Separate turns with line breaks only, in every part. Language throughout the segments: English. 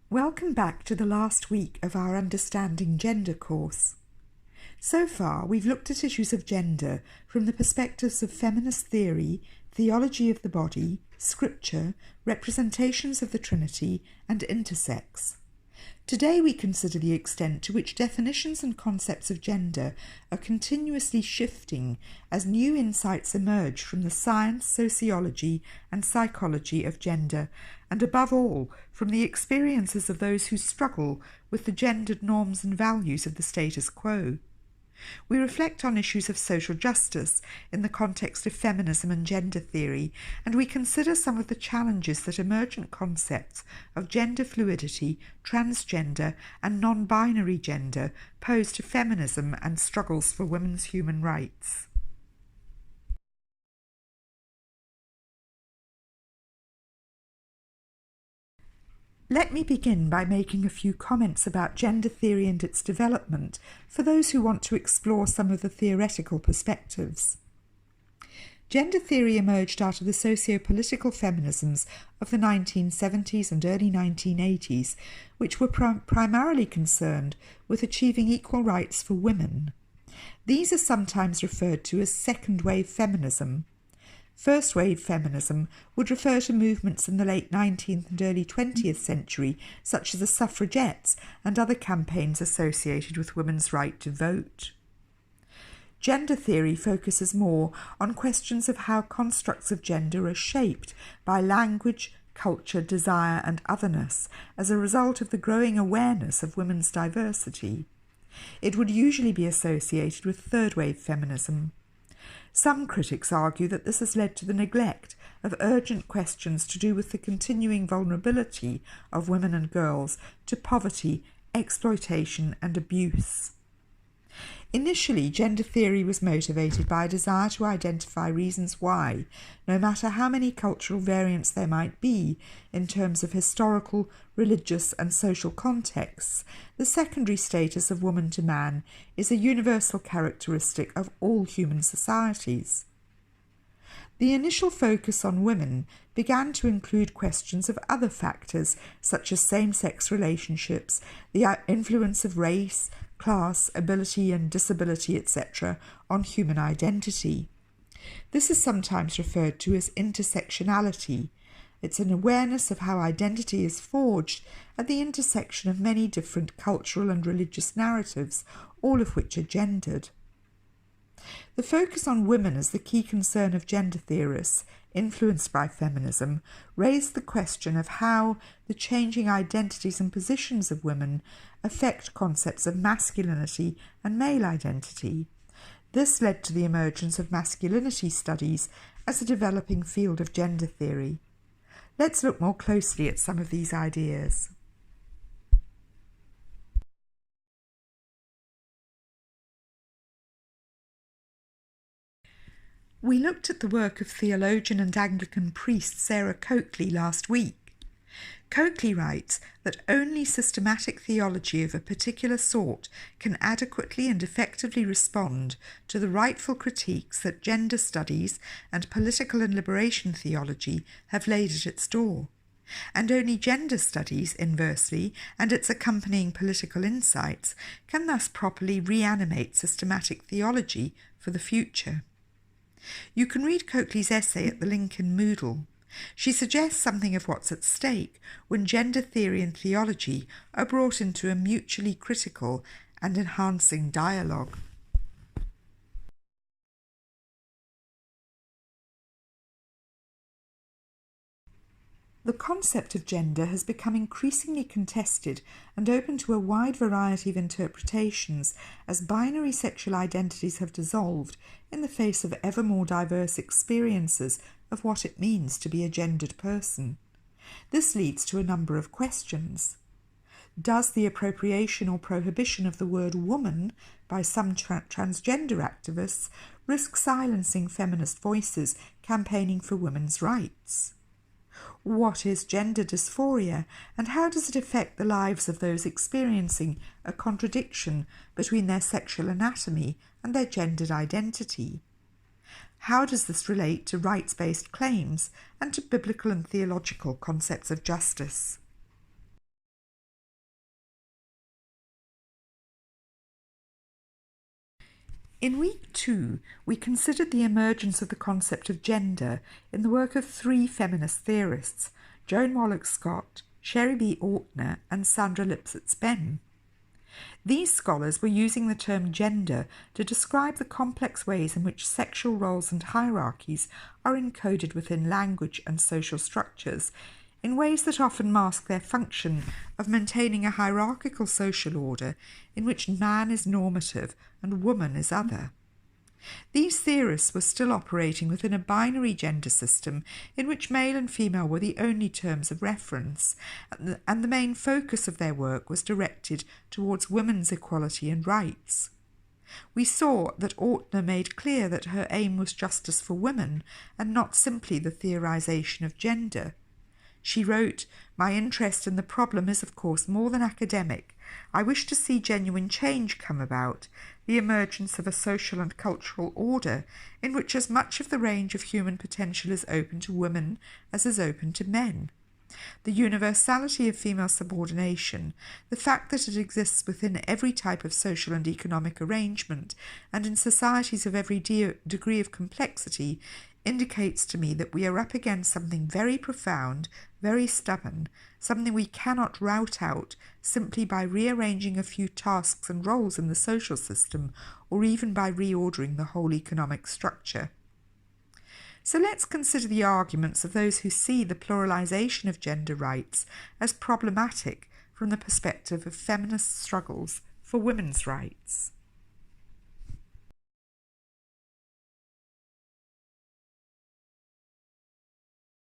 Welcome back to the last week of our Understanding Gender course. So far, we've looked at issues of gender from the perspectives of feminist theory, theology of the body, scripture, representations of the Trinity, and intersex. Today we consider the extent to which definitions and concepts of gender are continuously shifting as new insights emerge from the science, sociology, and psychology of gender, and above all, from the experiences of those who struggle with the gendered norms and values of the status quo. We reflect on issues of social justice in the context of feminism and gender theory, and we consider some of the challenges that emergent concepts of gender fluidity, transgender, and non-binary gender pose to feminism and struggles for women's human rights. Let me begin by making a few comments about gender theory and its development for those who want to explore some of the theoretical perspectives. Gender theory emerged out of the socio-political feminisms of the 1970s and early 1980s, which were primarily concerned with achieving equal rights for women. These are sometimes referred to as second-wave feminism. First-wave feminism would refer to movements in the late 19th and early 20th century, such as the suffragettes and other campaigns associated with women's right to vote. Gender theory focuses more on questions of how constructs of gender are shaped by language, culture, desire, and otherness as a result of the growing awareness of women's diversity. It would usually be associated with third-wave feminism. Some critics argue that this has led to the neglect of urgent questions to do with the continuing vulnerability of women and girls to poverty, exploitation, and abuse. Initially, gender theory was motivated by a desire to identify reasons why, no matter how many cultural variants there might be in terms of historical, religious, and social contexts, the secondary status of woman to man is a universal characteristic of all human societies. The initial focus on women began to include questions of other factors such as same-sex relationships, the influence of race, class, ability and disability, etc., on human identity. This is sometimes referred to as intersectionality. It's an awareness of how identity is forged at the intersection of many different cultural and religious narratives, all of which are gendered. The focus on women as the key concern of gender theorists, influenced by feminism, raised the question of how the changing identities and positions of women affect concepts of masculinity and male identity. This led to the emergence of masculinity studies as a developing field of gender theory. Let's look more closely at some of these ideas. We looked at the work of theologian and Anglican priest Sarah Coakley last week. Coakley writes that only systematic theology of a particular sort can adequately and effectively respond to the rightful critiques that gender studies and political and liberation theology have laid at its door. And only gender studies, inversely, and its accompanying political insights can thus properly reanimate systematic theology for the future. You can read Coakley's essay at the link in Moodle. She suggests something of what's at stake when gender theory and theology are brought into a mutually critical and enhancing dialogue. The concept of gender has become increasingly contested and open to a wide variety of interpretations as binary sexual identities have dissolved in the face of ever more diverse experiences of what it means to be a gendered person. This leads to a number of questions. Does the appropriation or prohibition of the word woman by some transgender activists risk silencing feminist voices campaigning for women's rights? What is gender dysphoria, and how does it affect the lives of those experiencing a contradiction between their sexual anatomy and their gendered identity? How does this relate to rights-based claims and to biblical and theological concepts of justice? In week 2, we considered the emergence of the concept of gender in the work of 3 feminist theorists, Joan Wallach-Scott, Sherry B. Ortner, and Sandra Lipsitz-Benn. These scholars were using the term gender to describe the complex ways in which sexual roles and hierarchies are encoded within language and social structures, in ways that often mask their function of maintaining a hierarchical social order in which man is normative and woman is other. These theorists were still operating within a binary gender system in which male and female were the only terms of reference, and the main focus of their work was directed towards women's equality and rights. We saw that Ortner made clear that her aim was justice for women and not simply the theorization of gender. She wrote, "My interest in the problem is of course more than academic. I wish to see genuine change come about, the emergence of a social and cultural order in which as much of the range of human potential is open to women as is open to men. The universality of female subordination, the fact that it exists within every type of social and economic arrangement and in societies of every degree of complexity, indicates to me that we are up against something very profound, very stubborn, something we cannot rout out simply by rearranging a few tasks and roles in the social system or even by reordering the whole economic structure." So let's consider the arguments of those who see the pluralization of gender rights as problematic from the perspective of feminist struggles for women's rights.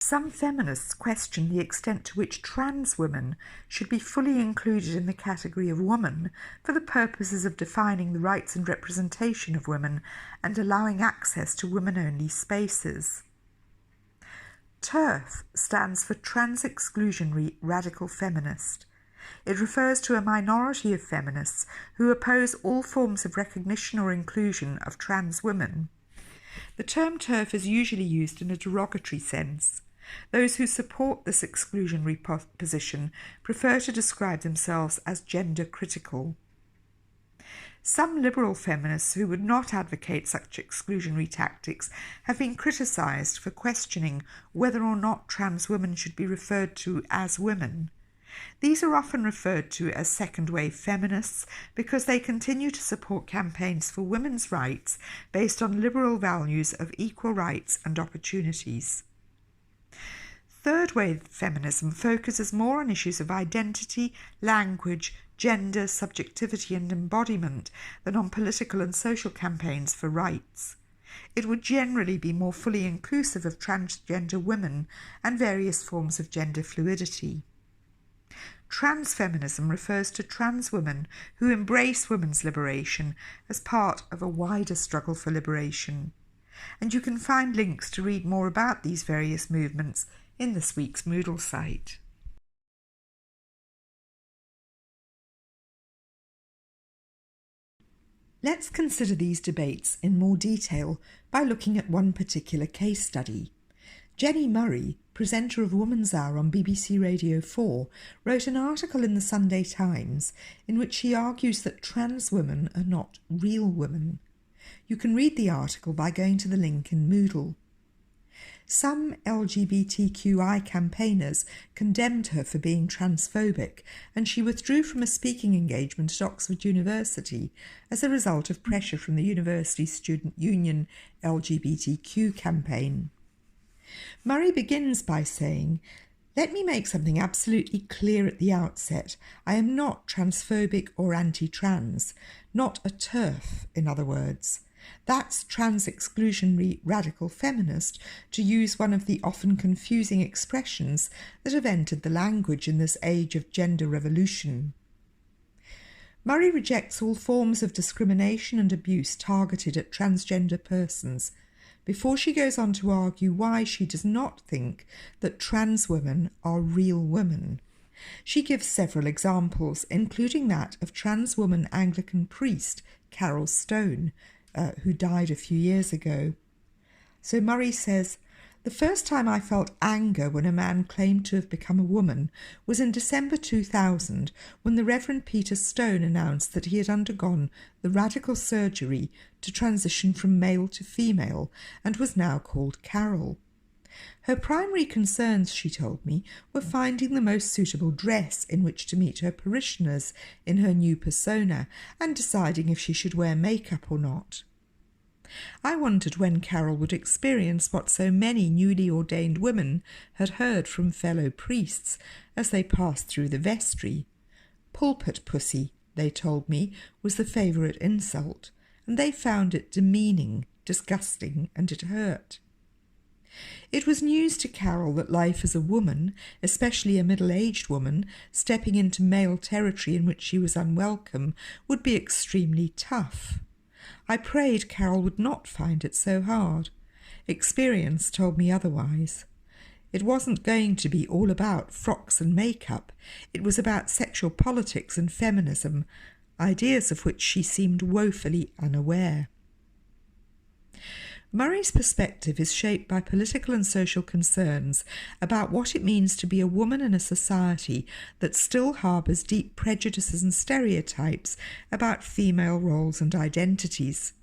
Some feminists question the extent to which trans women should be fully included in the category of woman for the purposes of defining the rights and representation of women and allowing access to women-only spaces. TERF stands for Trans Exclusionary Radical Feminist. It refers to a minority of feminists who oppose all forms of recognition or inclusion of trans women. The term TERF is usually used in a derogatory sense. Those who support this exclusionary position prefer to describe themselves as gender critical. Some liberal feminists who would not advocate such exclusionary tactics have been criticised for questioning whether or not trans women should be referred to as women. These are often referred to as second-wave feminists because they continue to support campaigns for women's rights based on liberal values of equal rights and opportunities. Third-wave feminism focuses more on issues of identity, language, gender, subjectivity and embodiment than on political and social campaigns for rights. It would generally be more fully inclusive of transgender women and various forms of gender fluidity. Transfeminism refers to trans women who embrace women's liberation as part of a wider struggle for liberation. And you can find links to read more about these various movements in this week's Moodle site. Let's consider these debates in more detail by looking at one particular case study. Jenny Murray, presenter of Woman's Hour on BBC Radio 4, wrote an article in the Sunday Times in which she argues that trans women are not real women. You can read the article by going to the link in Moodle. Some LGBTQI campaigners condemned her for being transphobic, and she withdrew from a speaking engagement at Oxford University as a result of pressure from the University Student Union LGBTQ campaign. Murray begins by saying, "Let me make something absolutely clear at the outset. I am not transphobic or anti-trans, not a TERF, in other words. That's trans-exclusionary radical feminist, to use one of the often confusing expressions that have entered the language in this age of gender revolution." Murray rejects all forms of discrimination and abuse targeted at transgender persons, before she goes on to argue why she does not think that trans women are real women. She gives several examples, including that of trans woman Anglican priest Carol Stone, who died a few years ago. So Murray says, The first time I felt anger when a man claimed to have become a woman was in December 2000, when the Reverend Peter Stone announced that he had undergone the radical surgery to transition from male to female and was now called Carol. Her primary concerns, she told me, were finding the most suitable dress in which to meet her parishioners in her new persona and deciding if she should wear makeup or not. I wondered when Carol would experience what so many newly ordained women had heard from fellow priests as they passed through the vestry. Pulpit pussy, they told me, was the favourite insult, and they found it demeaning, disgusting, and it hurt. It was news to Carol that life as a woman, especially a middle-aged woman, stepping into male territory in which she was unwelcome, would be extremely tough. I prayed Carol would not find it so hard. Experience told me otherwise. It wasn't going to be all about frocks and makeup. It was about sexual politics and feminism, ideas of which she seemed woefully unaware. Murray's perspective is shaped by political and social concerns about what it means to be a woman in a society that still harbours deep prejudices and stereotypes about female roles and identities.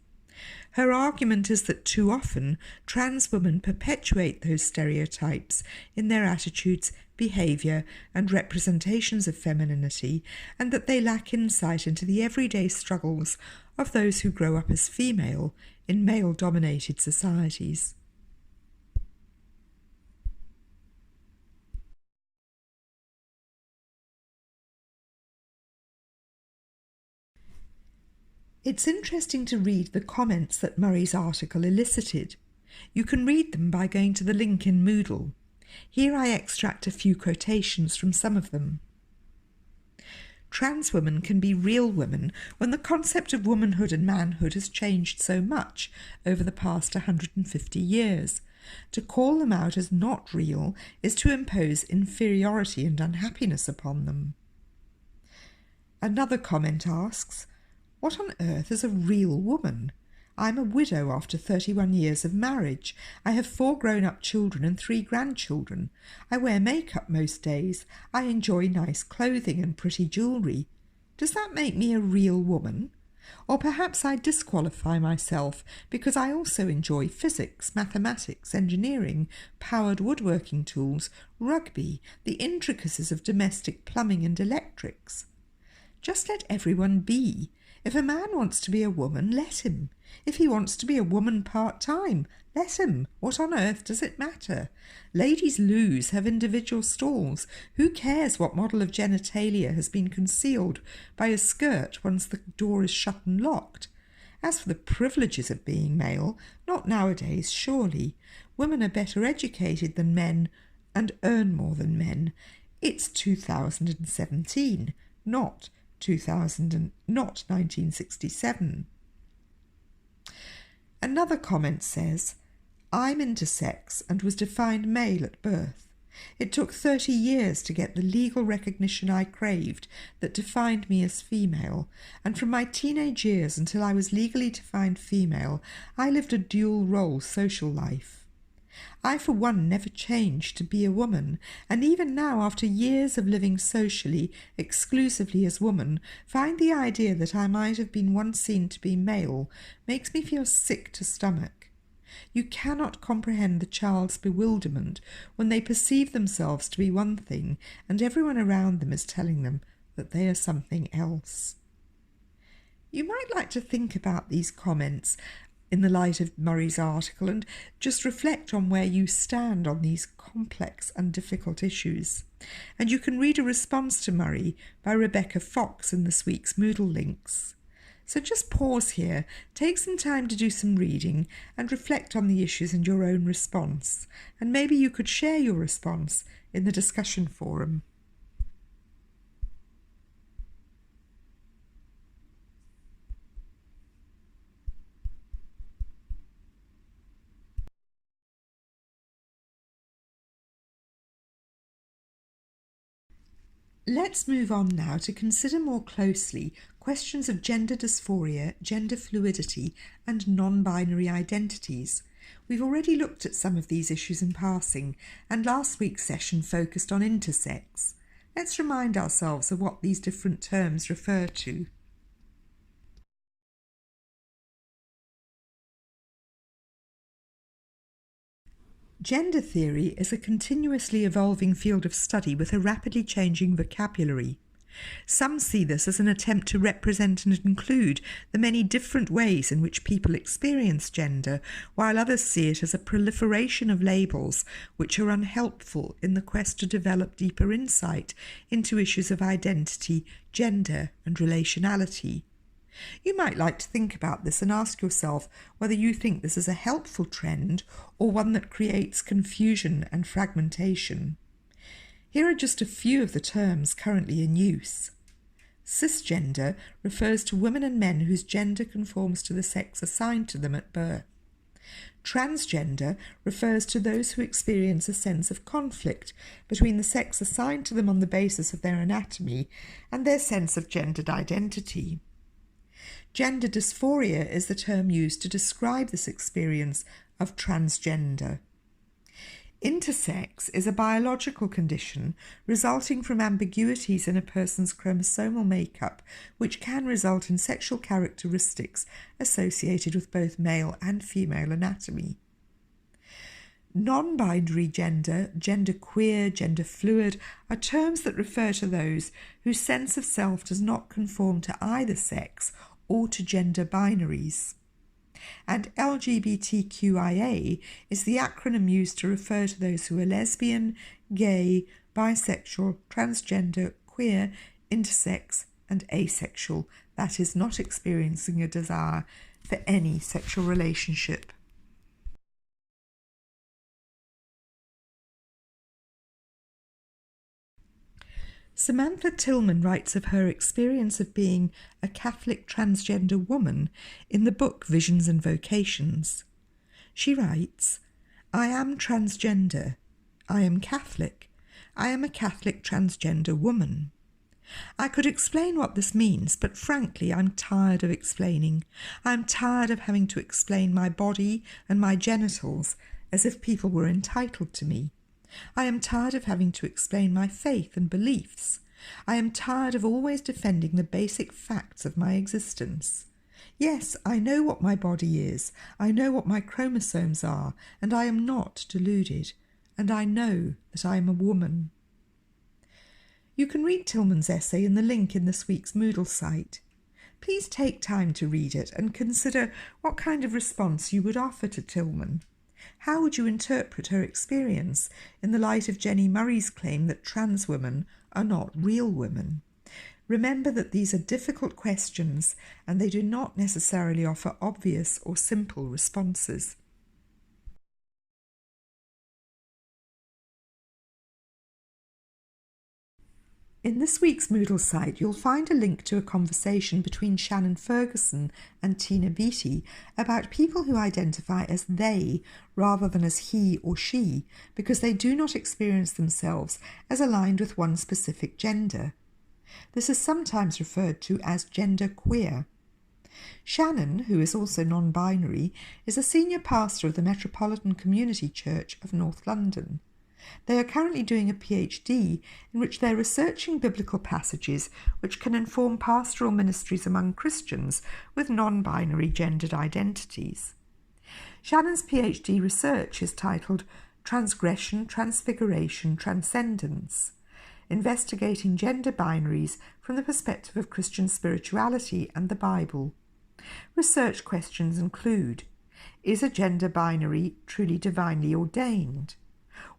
Her argument is that too often trans women perpetuate those stereotypes in their attitudes, behaviour and representations of femininity, and that they lack insight into the everyday struggles of those who grow up as female in male-dominated societies. It's interesting to read the comments that Murray's article elicited. You can read them by going to the link in Moodle. Here I extract a few quotations from some of them. Trans women can be real women when the concept of womanhood and manhood has changed so much over the past 150 years. To call them out as not real is to impose inferiority and unhappiness upon them. Another comment asks, what on earth is a real woman? I'm a widow after 31 years of marriage. I have 4 grown-up children and 3 grandchildren. I wear makeup most days. I enjoy nice clothing and pretty jewellery. Does that make me a real woman? Or perhaps I disqualify myself because I also enjoy physics, mathematics, engineering, powered woodworking tools, rugby, the intricacies of domestic plumbing and electrics. Just let everyone be. If a man wants to be a woman, let him. If he wants to be a woman part-time, let him. What on earth does it matter? Ladies' loos have individual stalls. Who cares what model of genitalia has been concealed by a skirt once the door is shut and locked? As for the privileges of being male, not nowadays, surely. Women are better educated than men and earn more than men. It's 2017, not 1967. Another comment says, I'm intersex and was defined male at birth. It took 30 years to get the legal recognition I craved that defined me as female, and from my teenage years until I was legally defined female, I lived a dual-role social life. I, for one, never changed to be a woman, and even now, after years of living socially, exclusively as woman, find the idea that I might have been once seen to be male makes me feel sick to stomach. You cannot comprehend the child's bewilderment when they perceive themselves to be one thing and everyone around them is telling them that they are something else. You might like to think about these comments in the light of Murray's article and just reflect on where you stand on these complex and difficult issues. And you can read a response to Murray by Rebecca Fox in this week's Moodle links. So just pause here, take some time to do some reading and reflect on the issues and your own response. And maybe you could share your response in the discussion forum. Let's move on now to consider more closely questions of gender dysphoria, gender fluidity and non-binary identities. We've already looked at some of these issues in passing, and last week's session focused on intersex. Let's remind ourselves of what these different terms refer to. Gender theory is a continuously evolving field of study with a rapidly changing vocabulary. Some see this as an attempt to represent and include the many different ways in which people experience gender, while others see it as a proliferation of labels which are unhelpful in the quest to develop deeper insight into issues of identity, gender, and relationality. You might like to think about this and ask yourself whether you think this is a helpful trend or one that creates confusion and fragmentation. Here are just a few of the terms currently in use. Cisgender refers to women and men whose gender conforms to the sex assigned to them at birth. Transgender refers to those who experience a sense of conflict between the sex assigned to them on the basis of their anatomy and their sense of gendered identity. Gender dysphoria is the term used to describe this experience of transgender. Intersex is a biological condition resulting from ambiguities in a person's chromosomal makeup, which can result in sexual characteristics associated with both male and female anatomy. Non-binary gender, genderqueer, gender fluid are terms that refer to those whose sense of self does not conform to either sex or to gender binaries. And LGBTQIA is the acronym used to refer to those who are lesbian, gay, bisexual, transgender, queer, intersex, and asexual, that is, not experiencing a desire for any sexual relationship. Samantha Tillman writes of her experience of being a Catholic transgender woman in the book Visions and Vocations. She writes, "I am transgender. I am Catholic. I am a Catholic transgender woman. I could explain what this means, but frankly, I'm tired of explaining. I'm tired of having to explain my body and my genitals as if people were entitled to me. I am tired of having to explain my faith and beliefs. I am tired of always defending the basic facts of my existence. Yes, I know what my body is. I know what my chromosomes are, and I am not deluded. And I know that I am a woman." You can read Tillman's essay in the link in this week's Moodle site. Please take time to read it and consider what kind of response you would offer to Tillman. How would you interpret her experience in the light of Jenny Murray's claim that trans women are not real women? Remember that these are difficult questions and they do not necessarily offer obvious or simple responses. In this week's Moodle site, you'll find a link to a conversation between Shannon Ferguson and Tina Beattie about people who identify as they rather than as he or she because they do not experience themselves as aligned with one specific gender. This is sometimes referred to as genderqueer. Shannon, who is also non-binary, is a senior pastor of the Metropolitan Community Church of North London. They are currently doing a PhD in which they're researching biblical passages which can inform pastoral ministries among Christians with non-binary gendered identities. Shannon's PhD research is titled Transgression, Transfiguration, Transcendence, investigating gender binaries from the perspective of Christian spirituality and the Bible. Research questions include: is a gender binary truly divinely ordained?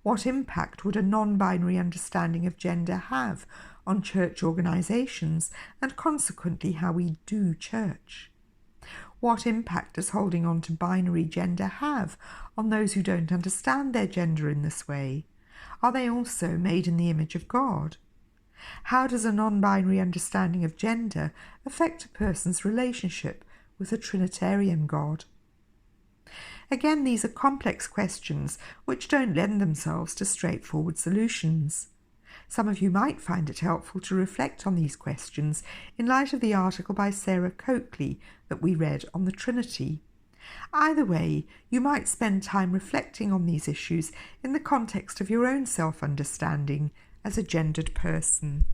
What impact would a non-binary understanding of gender have on church organisations and consequently how we do church? What impact does holding on to binary gender have on those who don't understand their gender in this way? Are they also made in the image of God? How does a non-binary understanding of gender affect a person's relationship with a Trinitarian God? Again, these are complex questions which don't lend themselves to straightforward solutions. Some of you might find it helpful to reflect on these questions in light of the article by Sarah Coakley that we read on the Trinity. Either way, you might spend time reflecting on these issues in the context of your own self-understanding as a gendered person.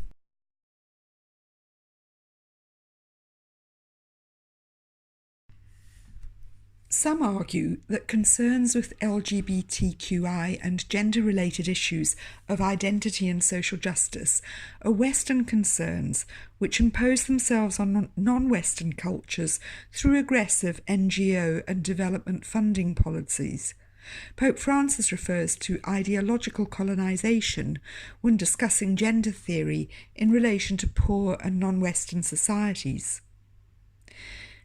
Some argue that concerns with LGBTQI and gender-related issues of identity and social justice are Western concerns which impose themselves on non-Western cultures through aggressive NGO and development funding policies. Pope Francis refers to ideological colonization when discussing gender theory in relation to poor and non-Western societies.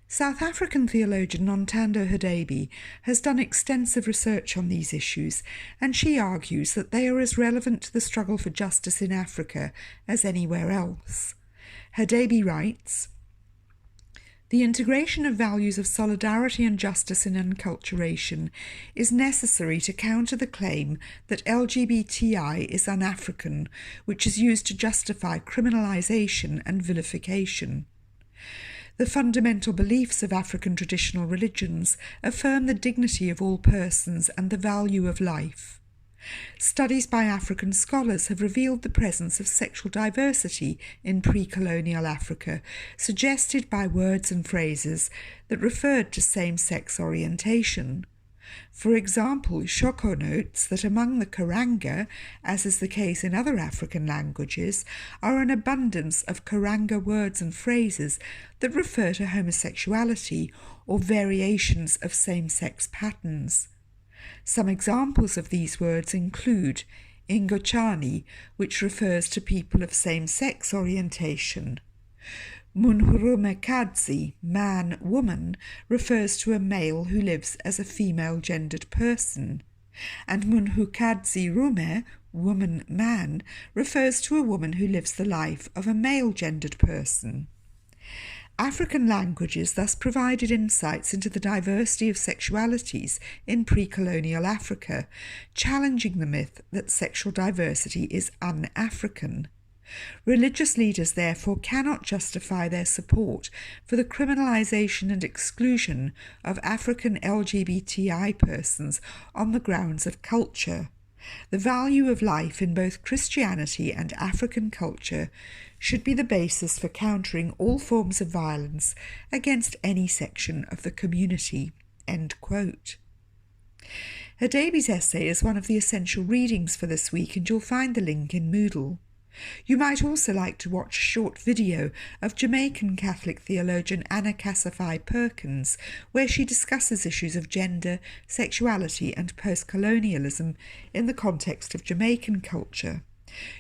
South African theologian Nontando Hadebe has done extensive research on these issues, and she argues that they are as relevant to the struggle for justice in Africa as anywhere else. Hadebe writes, "The integration of values of solidarity and justice in enculturation is necessary to counter the claim that LGBTI is un-African, which is used to justify criminalization and vilification. The fundamental beliefs of African traditional religions affirm the dignity of all persons and the value of life. Studies by African scholars have revealed the presence of sexual diversity in pre-colonial Africa, suggested by words and phrases that referred to same-sex orientation. For example, Shoko notes that among the Karanga, as is the case in other African languages, are an abundance of Karanga words and phrases that refer to homosexuality or variations of same-sex patterns. Some examples of these words include Ingochani, which refers to people of same-sex orientation. Munhurumekadzi, man, woman, refers to a male who lives as a female-gendered person, and Munhukadzi Rume, woman, man, refers to a woman who lives the life of a male-gendered person. African languages thus provided insights into the diversity of sexualities in pre-colonial Africa, challenging the myth that sexual diversity is un-African. Religious leaders therefore cannot justify their support for the criminalization and exclusion of African LGBTI persons on the grounds of culture. The value of life in both Christianity and African culture should be the basis for countering all forms of violence against any section of the community." End quote. Hadebe's essay is one of the essential readings for this week, and you'll find the link in Moodle. You might also like to watch a short video of Jamaican Catholic theologian Anna Cassify Perkins, where she discusses issues of gender, sexuality and post-colonialism in the context of Jamaican culture.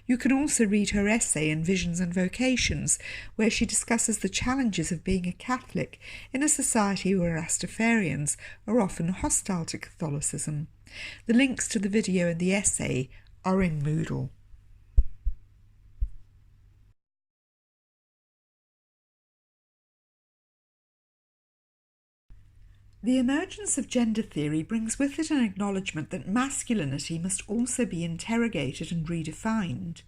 You can also read her essay in Visions and Vocations, where she discusses the challenges of being a Catholic in a society where Rastafarians are often hostile to Catholicism. The links to the video and the essay are in Moodle. The emergence of gender theory brings with it an acknowledgement that masculinity must also be interrogated and redefined.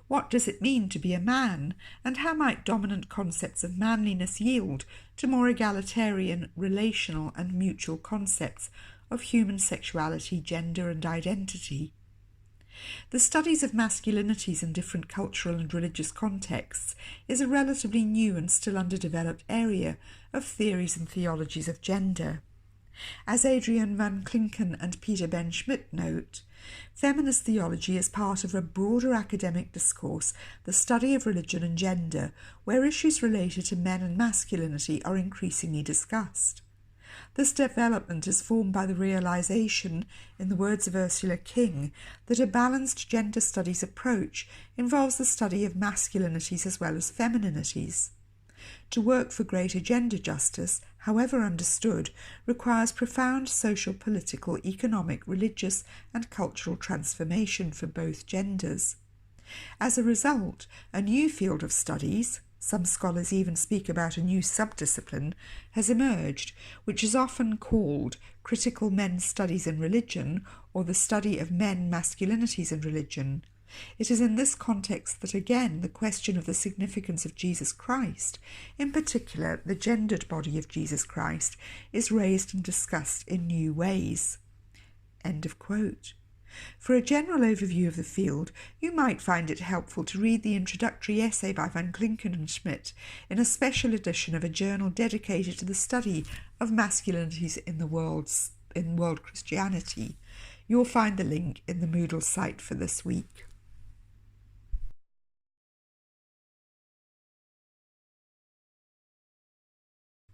What does it mean to be a man, and how might dominant concepts of manliness yield to more egalitarian, relational and mutual concepts of human sexuality, gender and identity? The studies of masculinities in different cultural and religious contexts is a relatively new and still underdeveloped area of theories and theologies of gender. As Adrian van Klinken and Peter Ben Schmidt note, feminist theology is part of a broader academic discourse, the study of religion and gender, where issues related to men and masculinity are increasingly discussed. This development is formed by the realization, in the words of Ursula King, that a balanced gender studies approach involves the study of masculinities as well as femininities. To work for greater gender justice, however understood, requires profound social, political, economic, religious and cultural transformation for both genders. As a result, a new field of studies, some scholars even speak about a new subdiscipline, has emerged, which is often called critical men's studies in religion or the study of men masculinities in religion. It is in this context that, again, the question of the significance of Jesus Christ, in particular the gendered body of Jesus Christ, is raised and discussed in new ways. End of quote. For a general overview of the field, you might find it helpful to read the introductory essay by Van Klinken and Schmidt in a special edition of a journal dedicated to the study of masculinities in world Christianity. You'll find the link in the Moodle site for this week.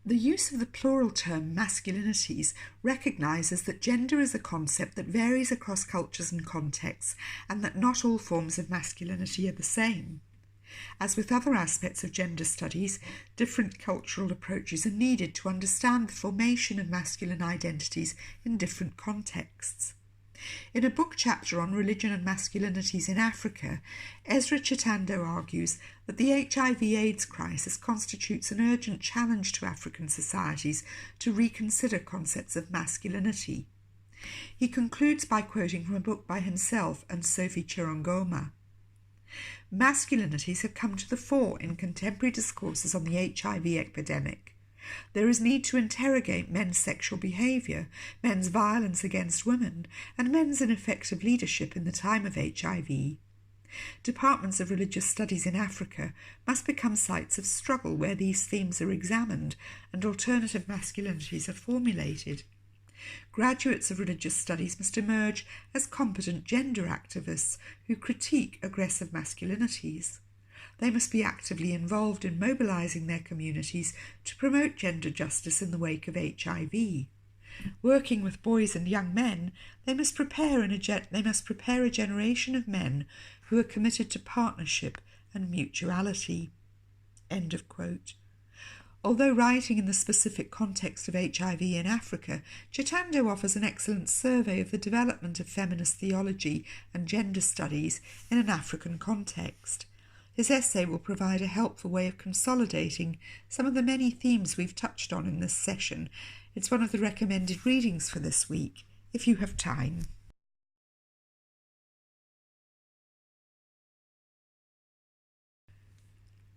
The use of the plural term masculinities recognises that gender is a concept that varies across cultures and contexts, and that not all forms of masculinity are the same. As with other aspects of gender studies, different cultural approaches are needed to understand the formation of masculine identities in different contexts. In a book chapter on religion and masculinities in Africa, Ezra Chitando argues that the HIV/AIDS crisis constitutes an urgent challenge to African societies to reconsider concepts of masculinity. He concludes by quoting from a book by himself and Sophie Chirongoma. Masculinities have come to the fore in contemporary discourses on the HIV epidemic. There is need to interrogate men's sexual behaviour, men's violence against women, and men's ineffective leadership in the time of HIV. Departments of religious studies in Africa must become sites of struggle where these themes are examined and alternative masculinities are formulated. Graduates of religious studies must emerge as competent gender activists who critique aggressive masculinities. They must be actively involved in mobilising their communities to promote gender justice in the wake of HIV. Working with boys and young men, they must prepare a generation of men who are committed to partnership and mutuality. End of quote. Although writing in the specific context of HIV in Africa, Chitando offers an excellent survey of the development of feminist theology and gender studies in an African context. His essay will provide a helpful way of consolidating some of the many themes we've touched on in this session. It's one of the recommended readings for this week, if you have time.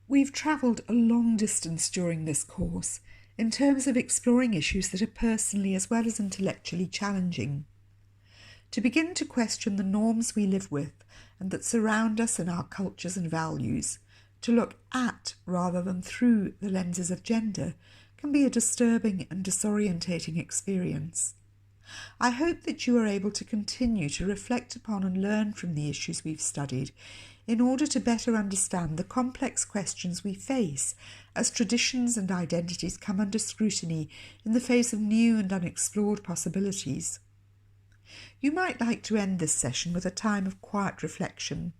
We've travelled a long distance during this course in terms of exploring issues that are personally as well as intellectually challenging. To begin to question the norms we live with and that surround us in our cultures and values, to look at rather than through the lenses of gender, can be a disturbing and disorientating experience. I hope that you are able to continue to reflect upon and learn from the issues we've studied in order to better understand the complex questions we face as traditions and identities come under scrutiny in the face of new and unexplored possibilities. You might like to end this session with a time of quiet reflection.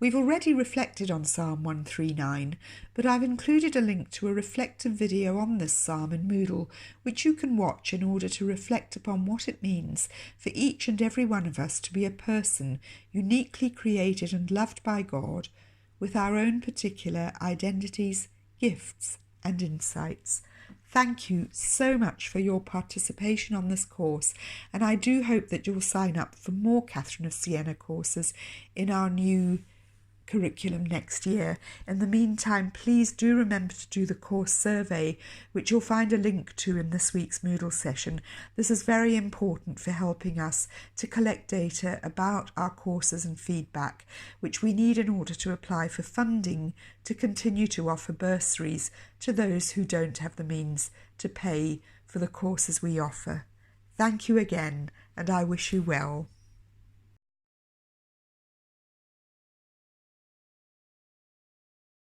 We've already reflected on Psalm 139, but I've included a link to a reflective video on this psalm in Moodle, which you can watch in order to reflect upon what it means for each and every one of us to be a person uniquely created and loved by God, with our own particular identities, gifts, and insights. Thank you so much for your participation on this course, and I do hope that you'll sign up for more Catherine of Siena courses in our new curriculum next year. In the meantime, please do remember to do the course survey, which you'll find a link to in this week's Moodle session. This is very important for helping us to collect data about our courses and feedback, which we need in order to apply for funding to continue to offer bursaries to those who don't have the means to pay for the courses we offer. Thank you again, and I wish you well.